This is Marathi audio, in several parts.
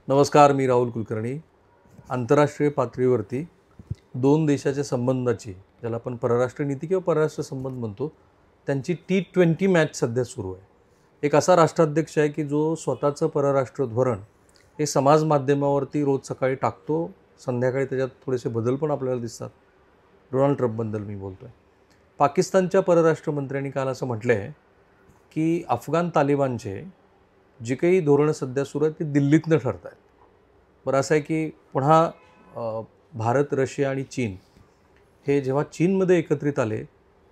नमस्कार, मी राहुल कुलकर्णी. आंतरराष्ट्रीय पातळीवरती दोन देशाच्या संबंधाची, ज्याला आपण परराष्ट्र नीती किंवा परराष्ट्र संबंध म्हणतो, त्यांची T20 मॅच सध्या सुरू आहे. एक असा राष्ट्राध्यक्ष आहे की जो स्वतःचं परराष्ट्र धोरण हे समाज माध्यमावरती रोज सकाळी टाकतो, संध्याकाळी त्याच्यात थोडेसे बदल पण आपल्याला दिसतात. डोनाल्ड ट्रम्पबद्दल मी बोलतो आहे. पाकिस्तानच्या परराष्ट्र मंत्र्यांनी काल असं म्हटलं आहे की अफगाण तालिबानचे जी काही धोरणं सध्या सुरू आहेत ती दिल्लीतनं ठरत आहेत. बरं असं आहे की पुन्हा भारत, रशिया आणि चीन हे जेव्हा चीनमध्ये एकत्रित आले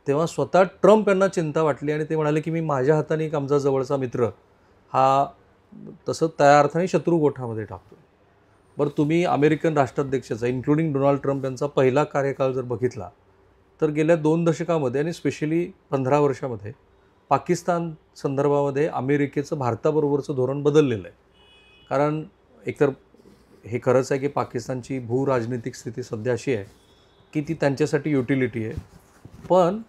तेव्हा स्वतः ट्रम्प यांना चिंता वाटली आणि ते म्हणाले की मी माझ्या हाताने एक आमचा जवळचा मित्र हा तसं त्या अर्थाने शत्रू गोठामध्ये टाकतो. बरं, तुम्ही अमेरिकन राष्ट्राध्यक्षाचा इन्क्लुडिंग डोनाल्ड ट्रम्प यांचा पहिला कार्यकाळ जर बघितला तर गेल्या 2 दशकामध्ये आणि स्पेशली 15 वर्षामध्ये पाकिस्तान संदर्भामध्ये अमेरिकेचं भारताबरोबरचं धोरण बदललेलं आहे. कारण एकतर हे खरंच आहे की पाकिस्तानची भूराजनैतिक स्थिती सध्या अशी आहे की ती त्यांच्यासाठी युटिलिटी आहे. पण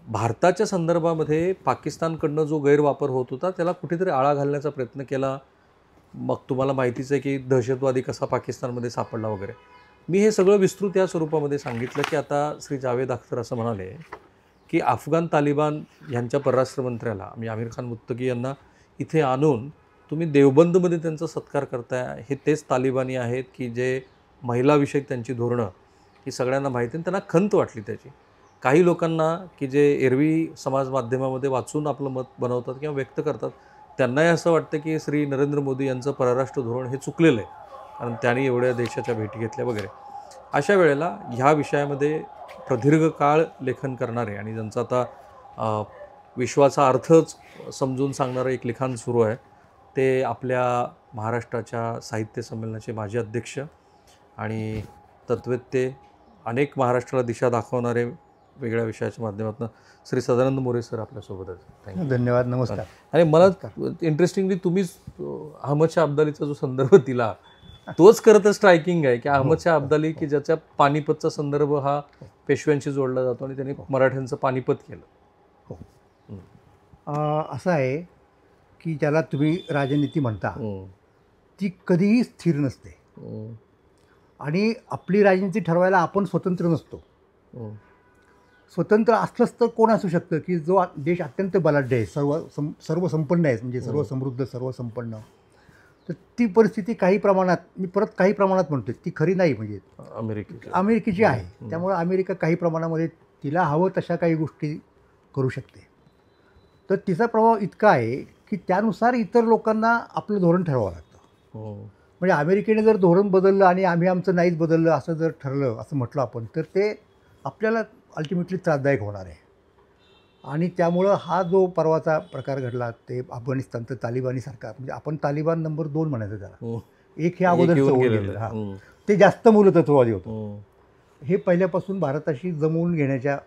भारताच्या संदर्भामध्ये पाकिस्तानकडनं जो गैरवापर होत होता त्याला कुठेतरी आळा घालण्याचा प्रयत्न केला. मग तुम्हाला माहितीच आहे की दहशतवादी कसा पाकिस्तानमध्ये सापडला वगैरे. मी हे सगळं विस्तृत या स्वरूपामध्ये सांगितलं की आता श्री जावेद अख्तर असं म्हणाले की अफगाण तालिबान यांच्या परराष्ट्र मंत्र्याला म्हणजे आमिर खान मुत्तकी यांना इथे आणून तुम्ही देवबंदमध्ये त्यांचा सत्कार करताय. हे तेच तालिबानी आहेत की जे महिलाविषयक त्यांची धोरणं ही सगळ्यांना माहिती आहे. त्यांना खंत वाटली त्याची. काही लोकांना की जे एरवी समाज माध्यमामध्ये वाचून आपलं मत बनवतात किंवा व्यक्त करतात त्यांनाही असं वाटतं की श्री नरेंद्र मोदी यांचं परराष्ट्र धोरण हे चुकलेलं आहे, कारण त्यांनी एवढ्या देशाच्या भेटी घेतल्या वगैरे. अशा वेळेला ह्या विषयामध्ये प्रदीर्घ काळ लेखन करणारे आणि ज्यांचा आता विश्वाचा अर्थच समजून सांगणारं एक लिखाण सुरू आहे ते आपल्या महाराष्ट्राच्या साहित्य संमेलनाचे माजी अध्यक्ष आणि तत्ववेत्ते, अनेक महाराष्ट्राला दिशा दाखवणारे वेगळ्या विषयाच्या माध्यमातून श्री सदानंद मोरे सर आपल्यासोबत आहेत. थँक्यू. धन्यवाद. नमस्कार. आणि मला इंटरेस्टिंगली तुम्हीच अहमद शाह अब्दालीचा जो संदर्भ दिला तोच खरं तर स्ट्रायकिंग आहे की अहमद शाह अब्दाली की ज्याच्या पानिपतचा संदर्भ हा पेशव्यांशी जोडला जातो आणि त्यांनी मराठ्यांचं पानिपत केलं. हो, असं आहे की ज्याला तुम्ही राजनीती म्हणता ती कधीही स्थिर नसते आणि आपली राजनीती ठरवायला आपण स्वतंत्र नसतो. स्वतंत्र असलंच तर कोण असू शकतं की जो देश अत्यंत बलाढ्य आहे, सर्व संपन्न आहे, म्हणजे सर्व समृद्ध, सर्व संपन्न. तर ती परिस्थिती काही प्रमाणात, मी परत काही प्रमाणात म्हणतो, ती खरी नाही, म्हणजे अमेरिकेची आहे. त्यामुळे अमेरिका काही प्रमाणामध्ये तिला हवं तशा काही गोष्टी करू शकते. तर तिचा प्रभाव इतका आहे की त्यानुसार इतर लोकांना आपलं धोरण ठरवावं लागतं. म्हणजे अमेरिकेने जर धोरण बदललं आणि आम्ही आमचं नाहीच बदललं असं जर ठरलं, असं म्हटलं आपण, तर ते आपल्याला अल्टिमेटली त्रासदायक होणार आहे. आणि त्यामुळं हा जो परवाचा प्रकार घडला ते अफगाणिस्तानचं तालिबानी सरकार, म्हणजे आपण तालिबान नंबर 2 म्हणायचं त्याला. एक हे अगोदरचं होऊन गेलेलं. हां, ते जास्त मूलतत्ववादी होतं. हे पहिल्यापासून भारताशी जमवून घेण्याच्या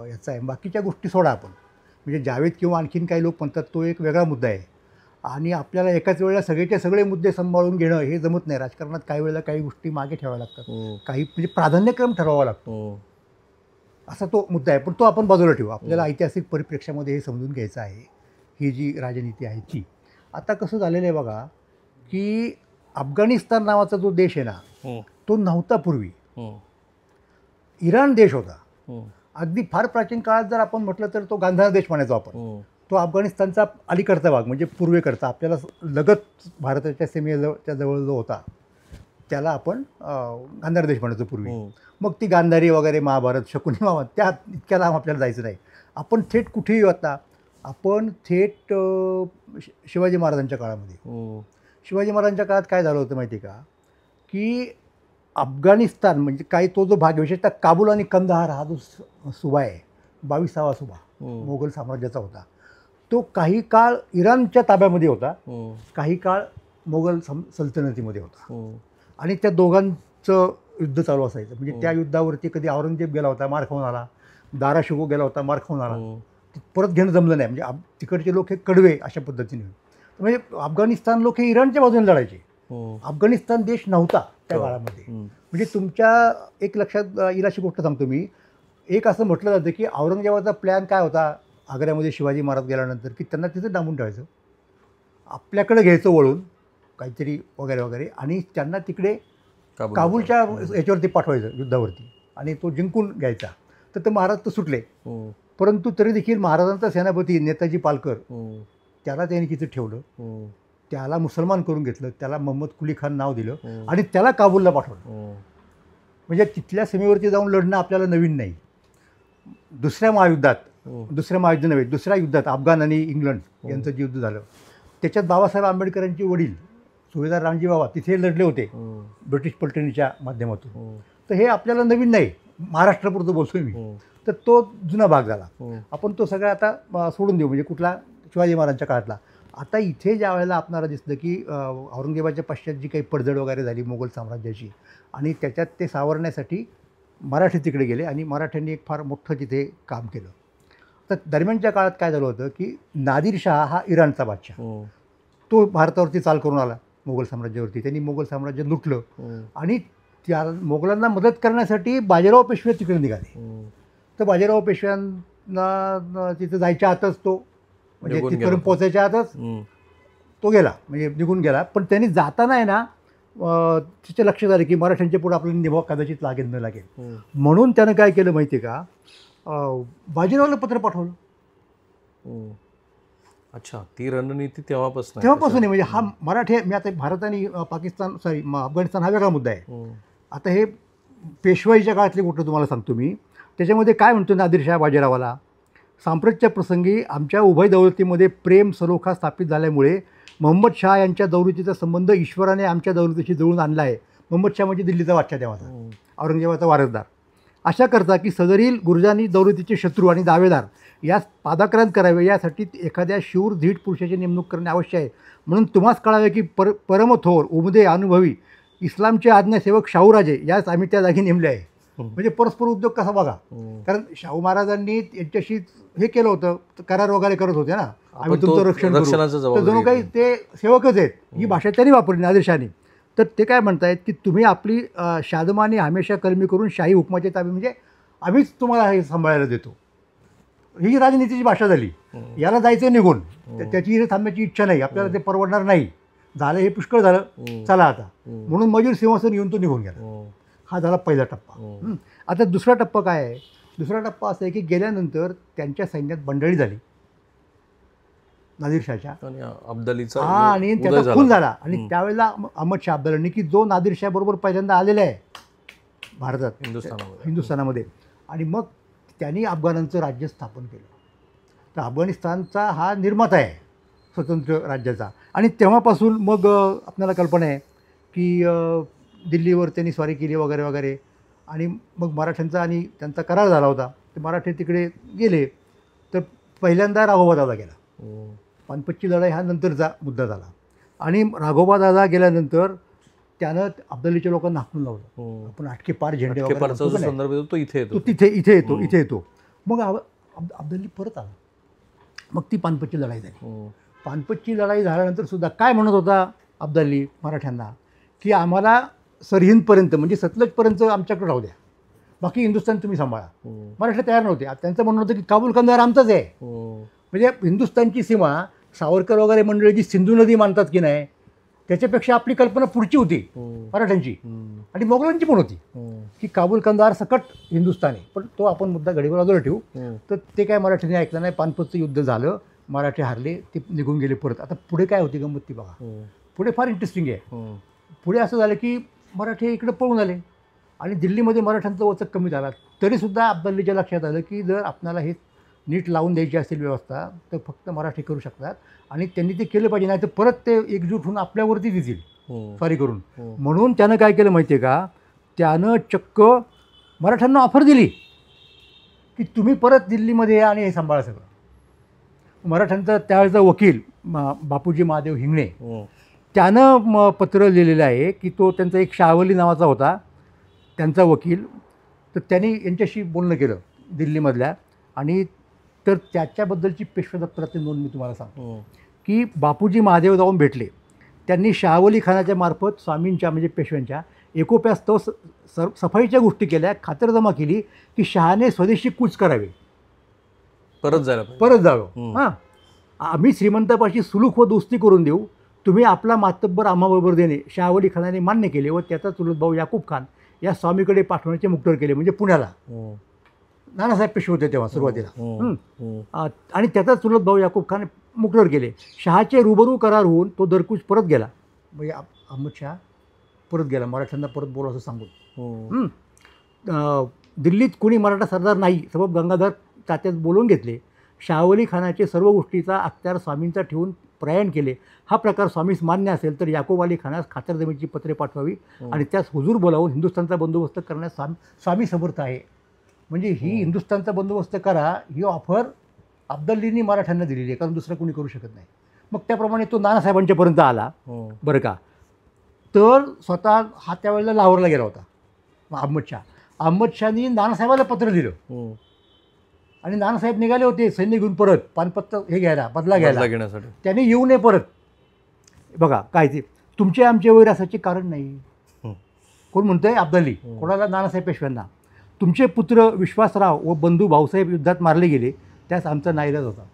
याचा आहे. बाकीच्या गोष्टी सोडा आपण, म्हणजे जावेद किंवा आणखीन काही लोक म्हणतात तो एक वेगळा मुद्दा आहे. आणि आपल्याला एकाच वेळेला सगळेच्या सगळे मुद्दे सांभाळून घेणं हे जमत नाही. राजकारणात काही वेळेला काही गोष्टी मागे ठेवाव्या लागतात, काही म्हणजे प्राधान्यक्रम ठरवावा लागतो. असा तो मुद्दा आहे. पण तो आपण बाजूला ठेवू. आपल्याला ऐतिहासिक परिप्रेक्ष्यामध्ये हे समजून घ्यायचं आहे, ही जी राजनीती आहे ती. आता कसं झालेलं आहे बघा की अफगाणिस्तान नावाचा जो देश आहे ना, तो नव्हता पूर्वी. इराण देश होता. अगदी फार प्राचीन काळात जर आपण म्हटलं तर तो गांधार देश म्हणायचो आपण. तो अफगाणिस्तानचा अलीकडचा भाग, म्हणजे पूर्वेकडचा, आपल्याला लगत भारताच्या सीमेच्या जवळ जो होता त्याला आपण गांधार देश म्हणायचो पूर्वी. मग ती गांधारी वगैरे, महाभारत, शकुनी महाभारत, त्या इतक्या लांब आपल्याला जायचं नाही. आपण थेट कुठेही आता, आपण थेट शिवाजी महाराजांच्या काळामध्ये. शिवाजी महाराजांच्या काळात काय झालं होतं माहिती आहे का, की अफगाणिस्तान म्हणजे काही तो जो भाग, विशेषतः काबूल आणि कंदहार हा जो सुभा आहे, 22वा सुभा मोगल साम्राज्याचा होता, तो काही काळ इराणच्या ताब्यामध्ये होता, काही काळ मोगल सल्तनतीमध्ये होता. आणि त्या दोघांचं युद्ध चालू असायचं. म्हणजे त्या युद्धावरती कधी औरंगजेब गेला होता, मार खाऊन आला, दारा शिकोह गेला होता, मार खाऊन आला. परत घेणं जमलं नाही. म्हणजे तिकडचे लोक हे कडवे अशा पद्धतीने. म्हणजे अफगाणिस्तान लोक हे इराणच्या बाजूने लढायचे. अफगाणिस्तान देश नव्हता त्या काळामध्ये. म्हणजे तुमच्या एक लक्षात येईल अशी गोष्ट सांगतो मी. एक असं म्हटलं जातं की औरंगजेबाचा प्लॅन काय होता आग्र्यामध्ये शिवाजी महाराज गेल्यानंतर, की त्यांना तिथं डांबून ठेवायचं, आपल्याकडे घ्यायचं वळून काहीतरी वगैरे वगैरे, आणि त्यांना तिकडे काबूल. काबूलच्या याच्यावरती पाठवायचं युद्धावरती, आणि तो जिंकून घ्यायचा. तर ते महाराज तर सुटले, परंतु तरी देखील महाराजांचा सेनापती नेताजी पालकर त्याला त्यांनी तिथे ठेवलं, त्याला मुसलमान करून घेतलं, त्याला मोहम्मद कुली खान नाव दिलं आणि त्याला काबूलला पाठवलं. म्हणजे तिथल्या सीमेवरती जाऊन लढणं आपल्याला नवीन नाही. दुसऱ्या महायुद्ध नव्हे, दुसऱ्या युद्धात अफगाण आणि इंग्लंड यांचं जे युद्ध झालं त्याच्यात बाबासाहेब आंबेडकरांचे वडील सुभेदार रामजी बाबा तिथे लढले होते ब्रिटिश पलटणीच्या माध्यमातून. तर हे आपल्याला नवीन नाही, महाराष्ट्रापुरतं बोलतोय मी. तर तो जुना भाग झाला. आपण तो सगळा आता सोडून देऊ, म्हणजे कुठला शिवाजी महाराजांच्या काळातला. आता इथे ज्या वेळेला आपल्याला दिसलं की औरंगजेबाच्या पश्चात जी काही पडझड वगैरे झाली मोगल साम्राज्याची, आणि त्याच्यात ते सावरण्यासाठी मराठी तिकडे गेले आणि मराठ्यांनी एक फार मोठं तिथे काम केलं. तर दरम्यानच्या काळात काय झालं होतं की नादिरशाह हा इराणचा बादशाह, तो भारतावरती चाल करून आला मोगल साम्राज्यावरती. त्यांनी मोगल साम्राज्य लुटलं आणि त्या मोगलांना मदत करण्यासाठी बाजीराव पेशवे तिकडे निघाले. तर बाजीराव पेशव्यांना तिथं जायच्या आतच तो, म्हणजे तिथपर्यंत पोचायच्या आतच तो गेला, म्हणजे निघून गेला. पण त्यांनी जाताना आहे ना तिचे लक्षात आलं की मराठ्यांच्या पुढे आपल्याला निभाव कदाचित लागेल न लागेल, म्हणून त्यानं काय केलं माहिती आहे का, बाजीरावला पत्र पाठवलं. अच्छा, ती रणनीती तेव्हापासून आहे. म्हणजे हा मराठी, मी आता भारत आणि पाकिस्तान अफगाणिस्तान हा वेगळा मुद्दा आहे. आता हे पेशवाईच्या काळातली गोष्ट तुम्हाला सांगतो मी. त्याच्यामध्ये काय म्हणतो नादिरशाह बाजीरावाला, सांप्रतच्या प्रसंगी आमच्या उभय दौलतीमध्ये प्रेम सलोखा स्थापित झाल्यामुळे मोहम्मद शाह यांच्या दौलतीचा संबंध ईश्वराने आमच्या दौलतीशी जुळून आणला आहे. मोहम्मद शाह म्हणजे दिल्लीचा बादशाह तेव्हाचा, औरंगजेबाचा वारसदार. अशा करता की सदरील गुर्जांनी दौलतीचे शत्रू आणि दावेदार यास पादाक्रांत करावे, यासाठी एखाद्या शूर धीट पुरुषाची नेमणूक करणे आवश्यक आहे. म्हणून तुम्हास कळावे की परमथोर उमदे अनुभवी इस्लामचे आज्ञासेवक शाहूराजे यास आम्ही त्या जागी नेमले आहे. म्हणजे परस्पर उद्योग कसा बघा, कारण शाहू महाराजांनी यांच्याशी हे केलं होतं, करार वगैरे करत होते ना, आम्ही तुमचं रक्षण करू. तर जणू काही ते सेवकच आहेत, ही भाषा त्यांनी वापरली नादिरशाहनी. तर ते काय म्हणतायत की तुम्ही आपली शादमानी हमेशा कलमी करून शाही हुकमाचे ताबे, म्हणजे आम्हीच तुम्हाला हे सांभाळायला देतो, ही राजनीतीची भाषा झाली. याला जायचं निघून, त्याची इथे थांबण्याची इच्छा नाही, आपल्याला ते परवडणार नाही, झालं हे पुष्कळ झालं, चला आता, म्हणून मयूर सिंहासन येऊन तो निघून गेला. हा झाला पहिला टप्पा. आता दुसरा टप्पा काय आहे, दुसरा टप्पा असा आहे की गेल्यानंतर त्यांच्या सैन्यात बंडळी झाली नादिरशाहच्या, आणि त्याचा खून झाला. आणि त्यावेळेला अहमद शाह अब्दालींनी, की जो नादिरशाह बरोबर पहिल्यांदा आलेला आहे भारतात हिंदुस्थानामध्ये, आणि मग त्यांनी अफगाणांचं राज्य स्थापन केलं. तर अफगाणिस्तानचा हा निर्माता आहे स्वतंत्र राज्याचा. आणि तेव्हापासून मग आपल्याला कल्पना आहे की दिल्लीवर त्यांनी स्वारी केली वगैरे वगैरे, आणि मग मराठ्यांचा आणि त्यांचा करार झाला होता. ते मराठी तिकडे गेले. तर पहिल्यांदा राघोबादादा गेला, पानिपतची लढाई हा नंतरचा मुद्दा झाला. आणि राघोबादादा गेल्यानंतर त्यानं अब्दालीच्या लोकांना हाकून लावलं. आपण आटके पार झेंडे इथे येतो. मग अब्दाली परत आला. मग ती पानिपतची लढाई झाली. पानिपतची लढाई झाल्यानंतर सुद्धा काय म्हणत होता अब्दाली मराठ्यांना, की आम्हाला सरहिंदपर्यंत म्हणजे सतलजपर्यंत आमच्याकडे राहू द्या, बाकी हिंदुस्थान तुम्ही सांभाळा. मराठी तयार नव्हते. त्यांचं म्हणणं होतं की काबूल कंदार आमचाच आहे. म्हणजे हिंदुस्थानची सीमा सावरकर वगैरे मंडळी जी सिंधू नदी मानतात की नाही, त्याच्यापेक्षा आपली कल्पना पुढची होती मराठ्यांची, आणि मोगलांची पण होती की काबूल कंदार सकट हिंदुस्थान आहे. पण तो आपण मुद्दा घडीवर बाजूला ठेवू. तर ते काय मराठ्यांनी ऐकलं नाही. पानिपतचं युद्ध झालं, मराठी हारले, ते निघून गेले परत. आता पुढे काय होती गंमत ती बघा. पुढे फार इंटरेस्टिंग आहे. पुढे असं झालं की मराठी इकडे पळून आले आणि दिल्लीमध्ये मराठ्यांचा वचक कमी झाला. तरीसुद्धा अब्दालीच्या लक्षात आलं की जर आपल्याला हे नीट लावून द्यायची असेल व्यवस्था, तर फक्त मराठी करू शकतात, आणि त्यांनी ते केलं पाहिजे, नाही तर परत ते एकजूट होऊन आपल्यावरती देतील स्वारी करून. म्हणून त्यानं काय केलं माहिती आहे का, त्यानं चक्क मराठ्यांना ऑफर दिली की तुम्ही परत दिल्लीमध्ये या आणि हे सांभाळा सगळं. मराठ्यांचा त्यावेळेचा वकील बापूजी महादेव हिंगणे, त्यानं पत्र लिहिलेलं आहे की तो त्यांचा एक शाहवली नावाचा होता त्यांचा वकील. तर त्यांनी यांच्याशी बोलणं केलं दिल्लीमधल्या, आणि तर त्याच्याबद्दलची पेशवा दप्तरातली नोंद मी तुम्हाला सांगतो की बापूजी महादेव जाऊन भेटले. त्यांनी शाहवली खानाच्या मार्फत स्वामींच्या म्हणजे पेशव्यांच्या एकोप्यास्तव सफाईच्या गोष्टी केल्या, खातरजमा केली की शहाने स्वदेशी कूच करावे, परत जावं. हां, आम्ही श्रीमंतापाशी सुलूक व दोस्ती करून देऊ, तुम्ही आपला मातब्बर आम्हाबरोबर देणे शाह खानाने मान्य केले व त्याचा चुलत भाऊ याकूब खान या स्वामीकडे पाठवण्याचे मुक्तवर केले, म्हणजे पुण्याला. नानासाहेब पेशवे होते तेव्हा सुरुवातीला. आणि त्याचा चुलत भाऊ याकूब खान मुक्तवर केले. शहाचे रुबरू करार होऊन तो दरकूच परत गेला, म्हणजे अहमद शाह परत गेला मराठ्यांना परत बोला असं सांगून. दिल्लीत कोणी मराठा सरदार नाही सबब गंगाधर तात्यात बोलवून घेतले. शाह खानाचे सर्व गोष्टीचा अखत्यार स्वामींचा ठेवून प्रयाण केले. हा प्रकार स्वामीस मान्य असेल तर याकूब अली खानास खातरजमीची पत्रे पाठवावी आणि त्यास हुजूर बोलावून हिंदुस्थानचा बंदोबस्त करण्यास स्वामी समर्थ आहे. म्हणजे ही हिंदुस्थानचा बंदोबस्त करा ही ऑफर अब्दालींनी मराठ्यांना दिलेली आहे, कारण दुसरं कोणी करू शकत नाही. मग त्याप्रमाणे तो नानासाहेबांच्यापर्यंत आला. बरं का. तर स्वतः हा त्यावेळेला लाहोरला गेला होता अहमद शहानी नानासाहेबाला पत्र दिलं आणि नानासाहेब निघाले होते सैन्य घेऊन परत पानपत्त हे घ्यायला बदला घेण्यासाठी. त्याने येऊ नये परत. बघा काय ते तुमचे आमचे वैर असायचे कारण नाही. कोण म्हणतोय? अब्दाली. कोणाला? नानासाहेब पेशव्यांना. तुमचे पुत्र विश्वासराव व बंधू भाऊसाहेब युद्धात मारले गेले, त्यास आमचा नाईलाज होता.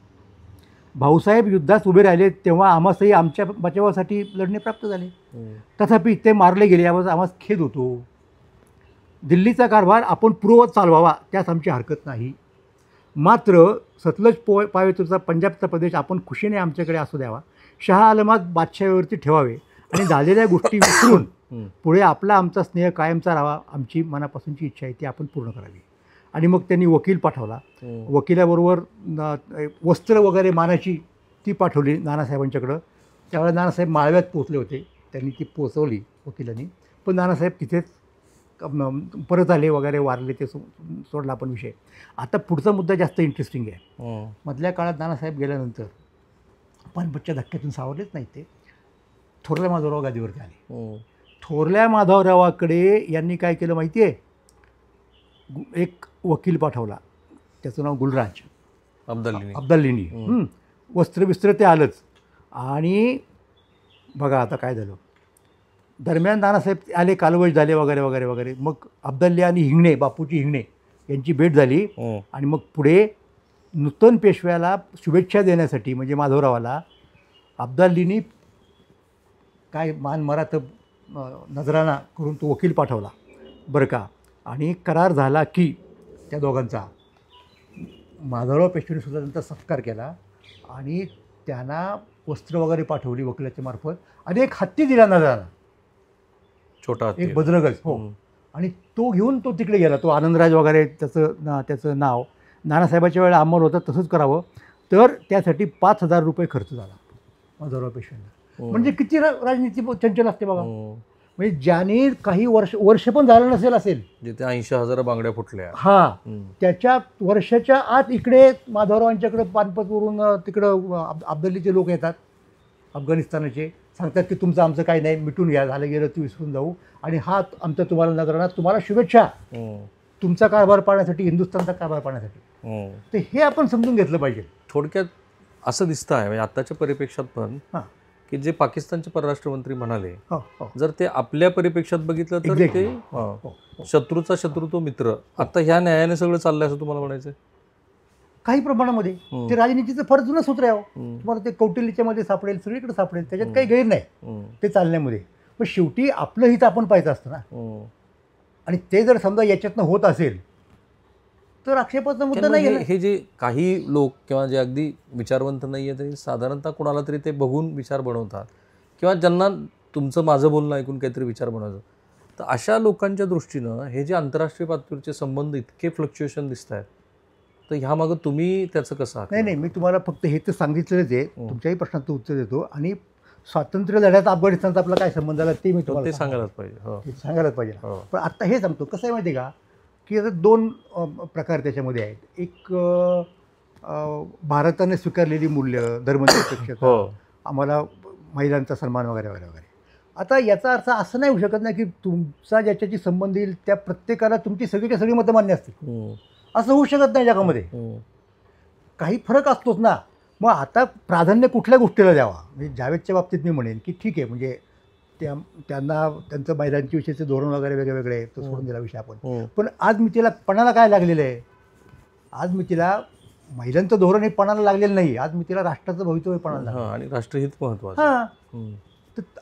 भाऊसाहेब युद्धात उभे राहिले तेव्हा आम्हासही आमच्या बचावासाठी लढणे प्राप्त झाले, तथापि ते मारले गेले यावर आम्हास खेद होतो. दिल्लीचा कारभार आपण पूर्ववत चालवावा त्यास आमची हरकत नाही, मात्र सतलज पावेतूरचा पंजाबचा प्रदेश आपण खुशीने आमच्याकडे असू द्यावा. शहा आलमात बादशाहीवरती ठेवावे आणि झालेल्या गोष्टी विसरून पुढे आपला आमचा स्नेह कायमचा राहावा. आमची मनापासूनची इच्छा आहे ती आपण पूर्ण करावी. आणि मग त्यांनी वकील पाठवला. वकिलाबरोबर वस्त्र वगैरे मानाची ती पाठवली नानासाहेबांच्याकडं. त्यावेळेला नानासाहेब माळव्यात पोचले होते, त्यांनी ती पोचवली वकिलांनी. पण नानासाहेब तिथेच परत आले वगैरे, वारले, ते सोडला आपण विषय. आता पुढचा मुद्दा जास्त इंटरेस्टिंग आहे. मधल्या काळात नानासाहेब गेल्यानंतर पानिपतच्या धक्क्यातून सावरलेच नाहीत ते. थोरल्या माधवराव गादीवरती आले. थोरल्या माधवरावाकडे यांनी काय केलं माहिती आहे? एक वकील पाठवला, त्याचं नाव गुलराज अब्दालींनी. वस्त्र ते आलंच. आणि बघा आता काय झालं. दरम्यान नानासाहेब आले, कालवश झाले वगैरे वगैरे वगैरे. मग अब्दाली आणि हिंगणे, बापूजी हिंगणे यांची भेट झाली. आणि मग पुढे नूतन पेशव्याला शुभेच्छा देण्यासाठी म्हणजे माधवरावाला अब्दालींनी काय मान मरात नजराना करून तो वकील पाठवला, बरं का. आणि करार झाला की त्या दोघांचा माधवराव पेशवेने सुद्धा त्यांचा सत्कार केला आणि त्यांना वस्त्र वगैरे पाठवली वकिलाच्या मार्फत. आणि एक हत्ती दिला नजराना, छोटा एक बजरगज. हो. आणि तो घेऊन तो तिकडे गेला. तो आनंदराज वगैरे त्याचं नाव. नानासाहेबाच्या वेळेला अंमल होता तसंच करावं, तर त्यासाठी 5,000 रुपये खर्च झाला माधवराव पेशव्यांना. म्हणजे किती राजनीती चंचल असते बघा. म्हणजे ज्याने काही वर्ष पण झालं असेल जिथे 80,000 बांगड्या फुटल्या, त्याच्या वर्षाच्या आत इकडे माधवरावांच्याकडे पानपतवरून तिकडं अब्दालीचे लोक येतात अफगाणिस्तानाचे, सांगतात की तुमचं आमचं काही नाही, मिटून घ्या, झालं गेलं ते विसरून जाऊ. आणि हा आमचा तुम्हाला नजराना, तुम्हाला शुभेच्छा तुमचा कारभार पाहण्यासाठी, हिंदुस्थानचा कारभार पाहण्यासाठी. तर हे आपण समजून घेतलं पाहिजे. थोडक्यात असं दिसतं आहे म्हणजे आत्ताच्या परिप्रेक्षात पण की जे पाकिस्तानचे परराष्ट्र मंत्री म्हणाले, जर ते आपल्या परिप्रेक्षात बघितलं तर ते शत्रूचा शत्रू तो मित्र. आता ह्या न्यायाने सगळं चाललंय असं तुम्हाला म्हणायचं? काही प्रमाणामध्ये ते राजनीतीचं फार जुनं सूत्र आहे. तुम्हाला ते कौटिल्यच्या मध्ये सापडेल, सगळीकडे सापडेल, त्याच्यात काही गैर नाही ते चालण्यामध्ये. पण शेवटी आपलं हित आपण पाहायचं असतं ना. आणि ते जर समजा याच्यातनं होत असेल तर आक्षेपाचा मुद्दा नाही. हे जे काही लोक किंवा जे अगदी विचारवंत नाही आहे तरी साधारणतः कोणाला तरी ते बघून विचार बनवतात किंवा ज्यांना तुमचं माझं बोलणं ऐकून काहीतरी विचार बनवायचं, तर अशा लोकांच्या दृष्टीनं हे जे आंतरराष्ट्रीय पातळीवरचे संबंध इतके फ्लक्च्युएशन दिसत आहेत, तर ह्यामागं तुम्ही त्याचं कसं? नाही, मी तुम्हाला फक्त हे तर सांगितलेलंच आहे. तुमच्याही प्रश्नाचं उत्तर देतो. आणि स्वातंत्र्य लढ्यात अफगाणिस्तानचा आपला काय संबंध आला ते मी तुम्हाला सांगायलाच पाहिजे. सांगायलाच पाहिजे. पण आत्ता हे सांगतो कसं आहे माहिती आहे का, की आता 2 प्रकार त्याच्यामध्ये आहेत. एक भारताने स्वीकारलेली मूल्य, धर्मनिरपेक्षता, आम्हाला महिलांचा सन्मान वगैरे वगैरे वगैरे. आता याचा अर्थ असं नाही होऊ शकत नाही की तुमचा ज्याच्याशी संबंध येईल त्या प्रत्येकाला तुमची सगळीच्या सगळी मतं मान्य असतील, असं होऊ शकत नाही जगामध्ये. काही फरक असतोच ना. मग आता प्राधान्य कुठल्या गोष्टीला द्यावा? म्हणजे जावेदच्या बाबतीत मी म्हणेन की ठीक आहे, म्हणजे त्यांना त्यांचं महिलांच्या विषयीचे धोरण वगैरे वेगळे वेगळे तो सोडून दिला विषय आपण. पण आज मी तिला पणाला काय लागलेलं आहे, आज मी तिला महिलांचं धोरण हे पणाला लागलेलं नाही. आज मी तिला राष्ट्राचं भवितव्य पणाला लागलं. हां, आणि राष्ट्रहित महत्त्वाचं. हां. हम्म.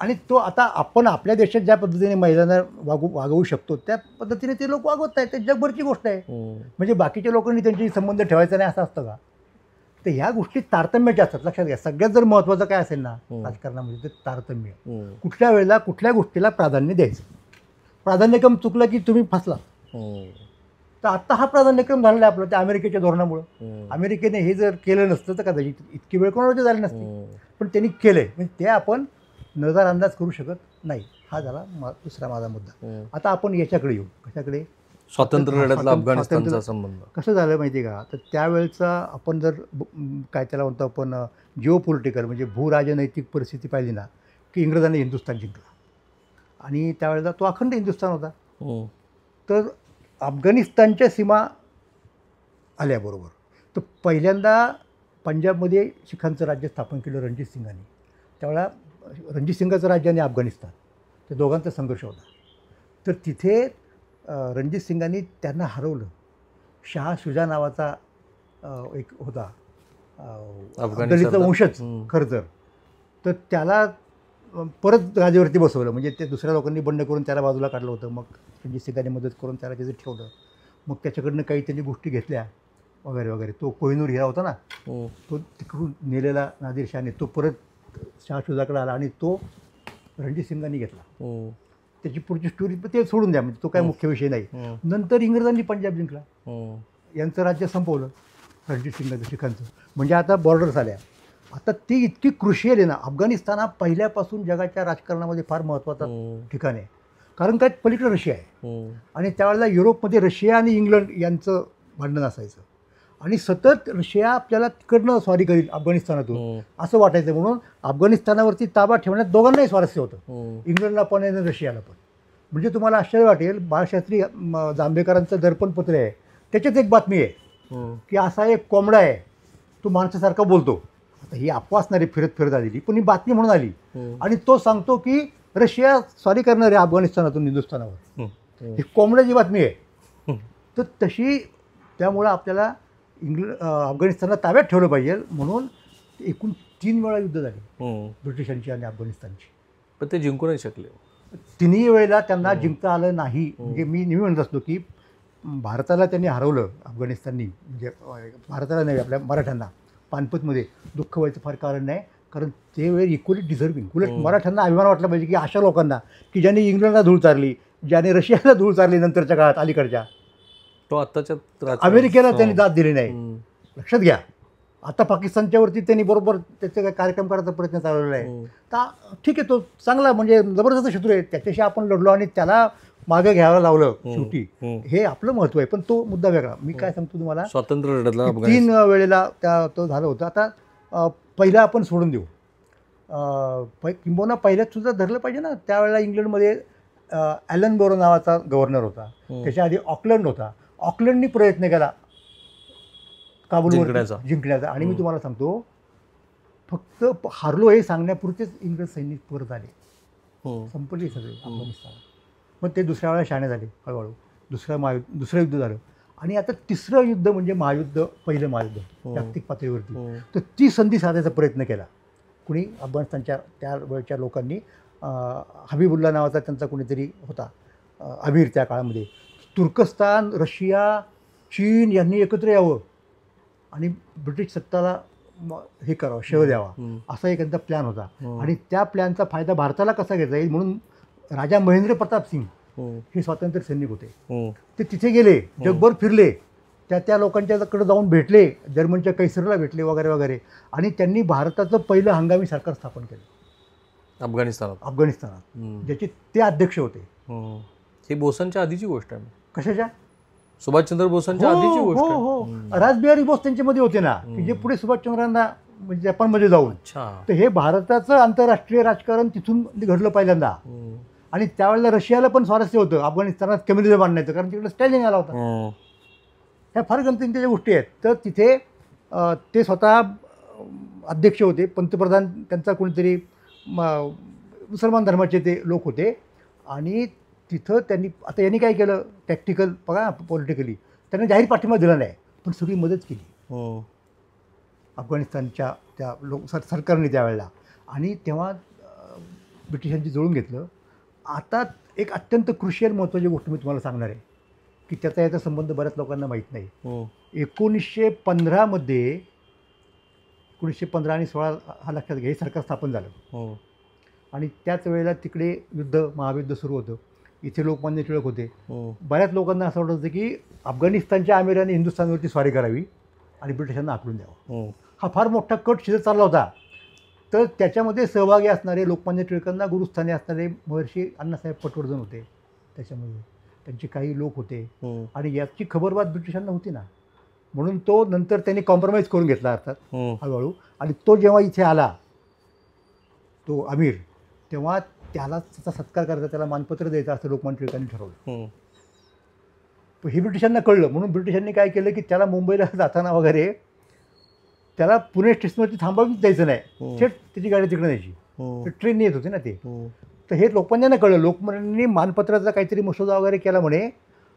आणि तो आता आपण आपल्या देशात ज्या पद्धतीने महिलांना वागवू शकतो त्या पद्धतीने ते लोक वागवत आहेत. ते जगभरची गोष्ट आहे. म्हणजे बाकीच्या लोकांनी त्यांच्याशी संबंध ठेवायचा नाही असं असतं का? तर ह्या गोष्टी तारतम्याच्या असतात. लक्षात घ्या. सगळ्यात जर महत्त्वाचं काय असेल ना राजकारणामध्ये ते तारतम्य. कुठल्या वेळेला कुठल्या गोष्टीला प्राधान्य द्यायचं. प्राधान्यक्रम चुकलं की तुम्ही फसला. तर आत्ता हा प्राधान्यक्रम झालेला आहे आपलं त्या अमेरिकेच्या धोरणामुळं. अमेरिकेने हे जर केलं नसतं तर कदाचित इतकी वेळ कोणाची झाली नसती. पण त्यांनी केलं आहे. म्हणजे ते आपण नजर अंदाज करू शकत नाही. हा झाला दुसरा माझा मुद्दा. आता आपण याच्याकडे येऊ. कशाकडे? स्वातंत्र्य लढ्यातला अफगाणिस्तानचा संबंध कसं झालं माहिती आहे का? तर त्यावेळेचा आपण जर काय त्याला म्हणतो आपण जिओ पॉलिटिकल म्हणजे भूराजनैतिक परिस्थिती पाहिली ना की इंग्रजांनी हिंदुस्थान जिंकला आणि त्यावेळेला तो अखंड हिंदुस्थान होता. तर अफगाणिस्तानच्या सीमा आल्याबरोबर तर पहिल्यांदा पंजाबमध्ये शिखांचं राज्य स्थापन केलं रणजित सिंगांनी. त्यावेळेला रणजित सिंगाचं राज्य आणि अफगाणिस्तान ते दोघांचा संघर्ष होता. तर तिथे रणजित सिंगांनी त्यांना हरवलं. शाह शुजा नावाचा एक होता अफगाणिस्तानचा वंशज खरं तर त्याला परत गादीवरती बसवलं. म्हणजे ते दुसऱ्या लोकांनी बंड करून त्याला बाजूला काढलं होतं. मग रणजित सिंगांनी मदत करून त्याला तिथे ठेवलं. मग त्याच्याकडनं काही त्यांनी गोष्टी घेतल्या वगैरे वगैरे. तो कोहिनूर हिरा होता ना तो तिकडून नेलेला नादिर शहाने तो परत शाह शुजाकडे आला आणि तो रणजित सिंगांनी घेतला. त्याची पुढची स्टोरी ते सोडून द्या. म्हणजे तो काय मुख्य विषय नाही. नंतर इंग्रजांनी पंजाब जिंकला. यांचं राज्य संपवलं रणजित सिंगाचं शिखांचं. म्हणजे आता बॉर्डर्स आल्या. आता ती इतकी क्रुशियल आहे ना. अफगाणिस्तान हा पहिल्यापासून जगाच्या राजकारणामध्ये फार महत्त्वाचा ठिकाण आहे. कारण काय पलीकडे रशिया आहे आणि त्यावेळेला युरोपमध्ये रशिया आणि इंग्लंड यांचं भांडण असायचं आणि सतत रशिया आपल्याला तिकडनं स्वारी करील अफगाणिस्तानातून असं वाटायचं. म्हणून अफगाणिस्तानावरती ताबा ठेवण्यात दोघांनाही स्वारस्य होतं. इंग्लंडला पण आणि रशियाला पण. म्हणजे तुम्हाला आश्चर्य वाटेल बाळशास्त्री जांभेकरांचं दर्पणपत्र आहे त्याच्यात एक बातमी आहे की असा एक कोंबडा आहे तो माणसासारखा बोलतो. आता ही अफवा असणारी फिरत आलेली पण ही बातमी म्हणून आली आणि तो सांगतो की रशिया स्वारी करणार आहे अफगाणिस्तानातून हिंदुस्थानावर. ही कोंबड्याची बातमी आहे. तर तशी त्यामुळं आपल्याला अफगाणिस्तानला ताब्यात ठेवलं पाहिजे. म्हणून एकूण 3 वेळा युद्ध झाली ब्रिटिशांची आणि अफगाणिस्तानची. पण ते जिंकू नाही शकले. तिन्ही वेळेला त्यांना जिंकता आलं नाही. म्हणजे मी नेहमी म्हणत असतो की भारताला त्यांनी हरवलं अफगाणिस्ताननी. म्हणजे भारताला नाही आपल्या मराठ्यांना पानपतमध्ये दुःख व्हायचं फार कारण नाही. कारण ते वेळ इक्वली डिझर्विंग. उलट मराठ्यांना अभिमान वाटला पाहिजे की अशा लोकांना की ज्यांनी इंग्लंडला धूळ चारली ज्याने रशियाला धूळ चारली नंतरच्या काळात अलीकडच्या तो आत्ताच्या अमेरिकेला त्यांनी दाद दिली नाही. लक्षात घ्या. आता पाकिस्तानच्यावरती त्यांनी बरोबर त्याचे काय कार्यक्रम करायचा प्रयत्न चालवलेला आहे. तर ठीक आहे तो चांगला म्हणजे जबरदस्त शत्रू आहे. त्याच्याशी आपण लढलो आणि त्याला मागे घ्यायला लावलं शेवटी. हे आपलं महत्त्व आहे. पण तो मुद्दा वेगळा. मी काय सांगतो तुम्हाला स्वातंत्र्य लढ्यातला 3 वेळेला तो झालं होतं. आता पहिला आपण सोडून देऊ. किंबहुना पहिल्यात सुद्धा धरलं पाहिजे ना. त्यावेळेला इंग्लंडमध्ये ॲलन बोरो नावाचा गव्हर्नर होता. त्याच्या आधी ऑकलंड होता. ऑकलंडनी प्रयत्न केला काबूलवर जिंकण्याचा. आणि मी तुम्हाला सांगतो फक्त हारलो हे सांगण्यापुरतेच इंग्रज सैनिक परत आले. संपले सगळे अफगाणिस्तान. मग ते दुसऱ्या वेळेला शहाणे झाले हळूहळू. दुसरं युद्ध झालं आणि आता तिसरं युद्ध म्हणजे महायुद्ध. पहिलं महायुद्ध जागतिक पातळीवरती. तर ती संधी साधायचा प्रयत्न केला कुणी अफगाणिस्तानच्या त्यावेळच्या लोकांनी. हबीबुल्ला नावाचा त्यांचा कोणीतरी होता अमीर त्या काळामध्ये. तुर्कस्तान रशिया चीन यांनी एकत्र यावं आणि ब्रिटिश सत्ताला हे करावं शह द्यावा असा एक त्यांचा प्लॅन होता. आणि त्या प्लॅनचा फायदा भारताला कसा घ्यायचा येईल म्हणून राजा महेंद्र प्रताप सिंग हे स्वातंत्र्य सैनिक होते. ते तिथे गेले जगभर फिरले त्या लोकांच्याकडे जाऊन भेटले. जर्मनच्या कैसरला भेटले वगैरे वगैरे. आणि त्यांनी भारताचं पहिलं हंगामी सरकार स्थापन केलं अफगाणिस्तानात ज्याचे ते अध्यक्ष होते. ही बोसांच्या आधीची गोष्ट आहे. कशाच्या? सुभाषचंद्र बोसांच्या आधीची गोष्ट. हो रासबिहारी बोस त्यांच्यामध्ये होते ना की जे पुढे सुभाषचंद्रांना म्हणजे जपानमध्ये जाऊन. तर हे भारताचं आंतरराष्ट्रीय राजकारण तिथून घडलं पहिल्यांदा. आणि त्यावेळेला रशियाला पण स्वारस्य होतं अफगाणिस्तानात कम्युनिझम आणण्याचं कारण तिकडे स्टॅलिन आला होता. ह्या फार गणिताच्या गोष्टी आहेत. तर तिथे ते स्वतः अध्यक्ष होते. पंतप्रधान त्यांचा कोणीतरी मुसलमान धर्माचे ते लोक होते. आणि तिथं त्यांनी आता यांनी काय केलं टॅक्टिकल बघा पॉलिटिकली त्यांना जाहीर पाठिंबा दिला नाही पण सगळी मदत केली. अफगाणिस्तानच्या त्या सरकारने त्यावेळेला, आणि तेव्हा ब्रिटिशांची जुळून घेतलं. आता एक अत्यंत क्रुशियल महत्त्वाची गोष्ट मी तुम्हाला सांगणार आहे की त्याचा याचा संबंध बऱ्याच लोकांना माहीत नाही. 1915मध्ये 1915 आणि 16 हा लक्षात घ्या, हे सरकार स्थापन झालं. आणि त्याच वेळेला तिकडे महायुद्ध सुरू होतं. इथे लोकमान्य टिळक होते. बऱ्याच लोकांना असं वाटत होतं की अफगाणिस्तानच्या अमिराने हिंदुस्थानवरती स्वारी करावी आणि ब्रिटिशांना आखडून द्यावं. हा फार मोठा कट शिजत चालला होता. तर त्याच्यामध्ये सहभागी असणारे, लोकमान्य टिळकांना गुरुस्थानी असणारे महर्षी अण्णासाहेब पटवर्धन होते. त्याच्यामध्ये त्यांचे काही लोक होते. आणि याची खबरबात ब्रिटिशांना होती ना, म्हणून तो नंतर त्यांनी कॉम्प्रोमाइज करून घेतला अर्थात हळूहळू. आणि तो जेव्हा इथे आला, तो अमीर, तेव्हा त्याला त्याचा सत्कार करायचा, त्याला मानपत्र द्यायचं असं लोकमान्य टिळकांनी ठरवलं. पण हे ब्रिटिशांना कळलं, म्हणून ब्रिटिशांनी काय केलं की त्याला मुंबईला जाताना वगैरे त्याला पुणे स्टेशनवरती थांबावीच द्यायचं नाही, थेट त्याची गाडी तिकडे न्यायची. तर ट्रेन येत होती ना ते. तर हे लोकमान्यांना कळलं. लोकमान्यांनी मानपत्राचा काहीतरी मसुदा वगैरे केला म्हणे,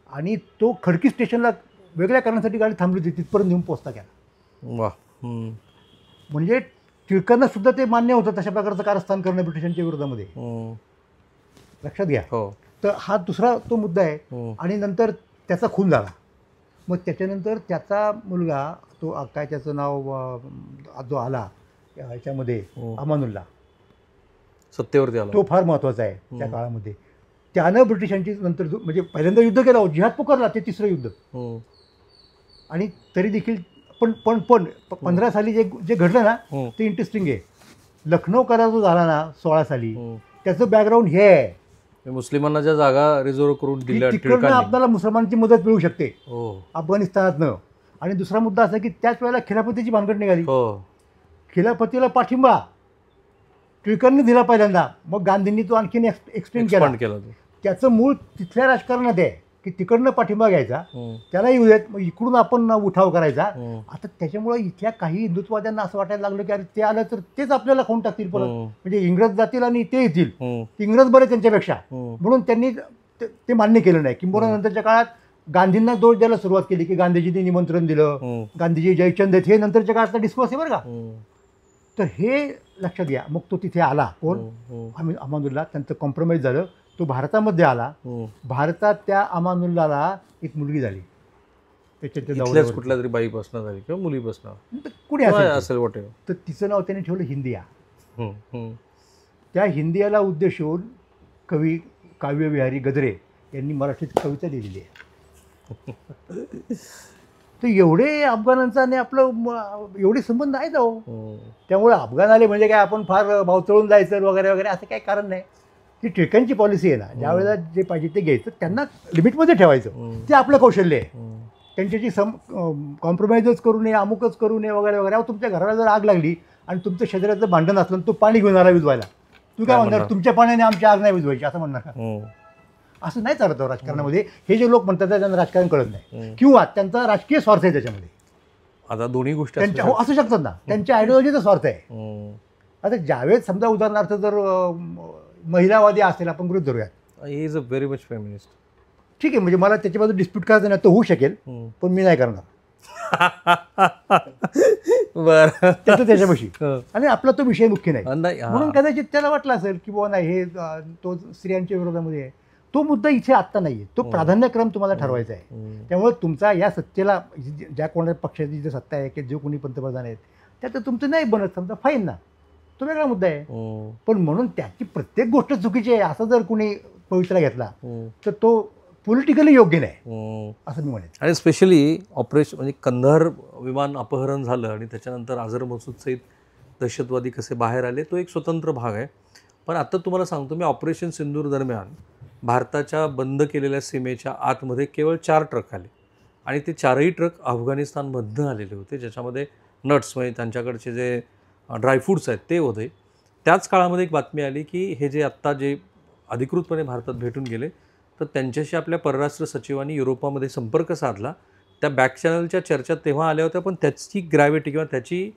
आणि तो खडकी स्टेशनला वेगळ्या कारणासाठी गाडी थांबली होती, तिथपर्यंत नेऊन पोचता केला. म्हणजे टिळकांना सुद्धा ते मान्य होतं तशा प्रकारचं कारस्थान करणं ब्रिटिशांच्या विरोधामध्ये. लक्षात घ्या. तर हा दुसरा तो मुद्दा आहे. आणि नंतर त्याचा खून झाला. मग त्याच्यानंतर त्याचा मुलगा, तो काय त्याचं नाव जो आला याच्यामध्ये, अमानुल्ला, सत्तेवरती आला, तो फार महत्त्वाचा आहे त्या काळामध्ये. त्यानं ब्रिटिशांची नंतर म्हणजे पहिल्यांदा युद्ध केलं, जिहाद पुकारला, ते तिसरं युद्ध. आणि तरी देखील पण पण पण 15 साली जे घडलं ना, ते इंटरेस्टिंग आहे. लखनौ करार जो झाला ना 16 साली, त्याचं बॅकग्राऊंड हे आहे, मुस्लिमांना ज्या जागा रिझर्व करून दिल्या तिकडनं आपल्याला मुसलमानांची मदत मिळू शकते अफगाणिस्तानातनं. आणि दुसरा मुद्दा असा की त्याच वेळेला खिलाफतीची भानगड निघाली. खिलाफतीला पाठिंबा टिळकांनी दिला पहिल्यांदा, मग गांधींनी तो आणखीन एक्सटेंड केला. त्याचं मूळ तिथल्या राजकारणात आहे की तिकडनं पाठिंबा घ्यायचा, त्याला येऊ देत, मग इकडून आपण उठाव करायचा. आता त्याच्यामुळे इथल्या काही हिंदुत्ववाद्यांना असं वाटायला लागलं की अरे ते आलं तर तेच आपल्याला खाऊन टाकतील परत, म्हणजे इंग्रज जातील आणि ते येतील, इंग्रज बरे त्यांच्यापेक्षा. म्हणून त्यांनी ते मान्य केलं नाही. किंबहुना नंतरच्या काळात गांधींना दोष द्यायला सुरुवात केली की गांधीजींनी निमंत्रण दिलं, गांधीजी जयचंद आहेत, हे नंतरच्या काळातला डिस्कोर्स आहे बरं का. तर हे लक्षात घ्या. मग तो तिथे आला, कोण, अमानुल्ला. त्यांचं कॉम्प्रोमाइज झालं, तो भारतामध्ये आला. भारतात त्या अमानुल्लाला एक मुलगी झाली, त्याच्या कुठल्या तरी बाईपासून झाली किंवा मुलीपासून, कुणी असेल वाटेल. तर तिचं नाव त्याने ठेवलं हिंदिया. त्या हिंदियाला उद्देशून कवी काव्यविहारी गद्रे यांनी मराठीत कविता लिहिलेली आहे. तर एवढे अफगाणांचा आणि आपलं एवढे संबंध आहेत अहो. त्यामुळे अफगाण आले म्हणजे काय आपण फार भावतळून जायचं वगैरे वगैरे असं काही कारण नाही. ती टिळकांची पॉलिसी आहे ना, ज्या वेळेला जे पाहिजे ते घ्यायचं, त्यांना लिमिटमध्ये ठेवायचं, ते आपलं कौशल्य आहे. त्यांच्याशी कॉम्प्रोमाइजच करू नये, अमुकच करू नये वगैरे वगैरे. तुमच्या घराला जर आग लागली आणि तुमचं शेजाऱ्याचं भांडण असलं, तो पाणी घेऊन आला विझवायला, तू काय म्हणणार, तुमच्या पाण्याने आमची आग नाही विझवायची असं म्हणणार का? असं नाही चालत राजकारणामध्ये. हे जे लोक म्हणतात त्यांना राजकारण कळत नाही, किंवा त्यांचा राजकीय स्वार्थ आहे त्याच्यामध्ये. आता दोन्ही गोष्टी त्यांच्या असू शकतात ना, त्यांच्या आयडिओलॉजीचा स्वार्थ आहे. आता ज्यावेळेस समजा उदाहरणार्थ जर महिलावादी असेल, आपण गृहीत धरूयात, he is a very much feminist, ठीक आहे, म्हणजे मला त्याच्याबद्दल डिस्प्यूट करायचं नाही, तो होऊ शकेल, पण मी नाही करणार. बरं, त्याचं त्याच्यापाशी. आणि आपला तो विषय मुख्य नाही, म्हणून कदाचित त्याला वाटलं असेल की बुवा नाही, हे तो स्त्रियांच्या विरोधामध्ये आहे. तो मुद्दा इथे आत्ता नाही आहे, तो प्राधान्यक्रम तुम्हाला ठरवायचा आहे. त्यामुळे तुमचा या सत्तेला, ज्या कोणत्या पक्षाची जी सत्ता आहे की जो कोणी पंतप्रधान आहेत, त्याचं तुमचं नाही बनत समजा, फाईन ना, तो वेगळा मुद्दा आहे. पण म्हणून त्याची प्रत्येक गोष्ट चुकीची आहे असं जर कोणी पवित्रा घेतला तर तो पॉलिटिकली योग्य नाही असं मी म्हणेन. आणि स्पेशली ऑपरेशन म्हणजे कंधार विमान अपहरण झालं आणि त्याच्यानंतर अझर मसूद सहित दहशतवादी कसे बाहेर आले, तो एक स्वतंत्र भाग आहे. पण आता तुम्हाला सांगतो मी, ऑपरेशन सिंदूर दरम्यान भारताच्या बंद केलेल्या सीमेच्या आतमध्ये केवळ 4 ट्रक आले, आणि ते 4ही ट्रक अफगाणिस्तानमधनं आलेले होते, ज्याच्यामध्ये नट्स म्हणजे त्यांच्याकडचे जे ड्रायफ्रूट्स आहेत ते होते. त्याच काळामध्ये एक बातमी आली की हे जे आत्ता जे अधिकृतपणे भारतात भेटून गेले, तर त्यांच्याशी आपल्या परराष्ट्र सचिवांनी युरोपामध्ये संपर्क साधला. त्या बॅक चॅनलच्या चर्चा तेव्हा आल्या होत्या, पण त्याची ग्रॅव्हिटी किंवा त्याची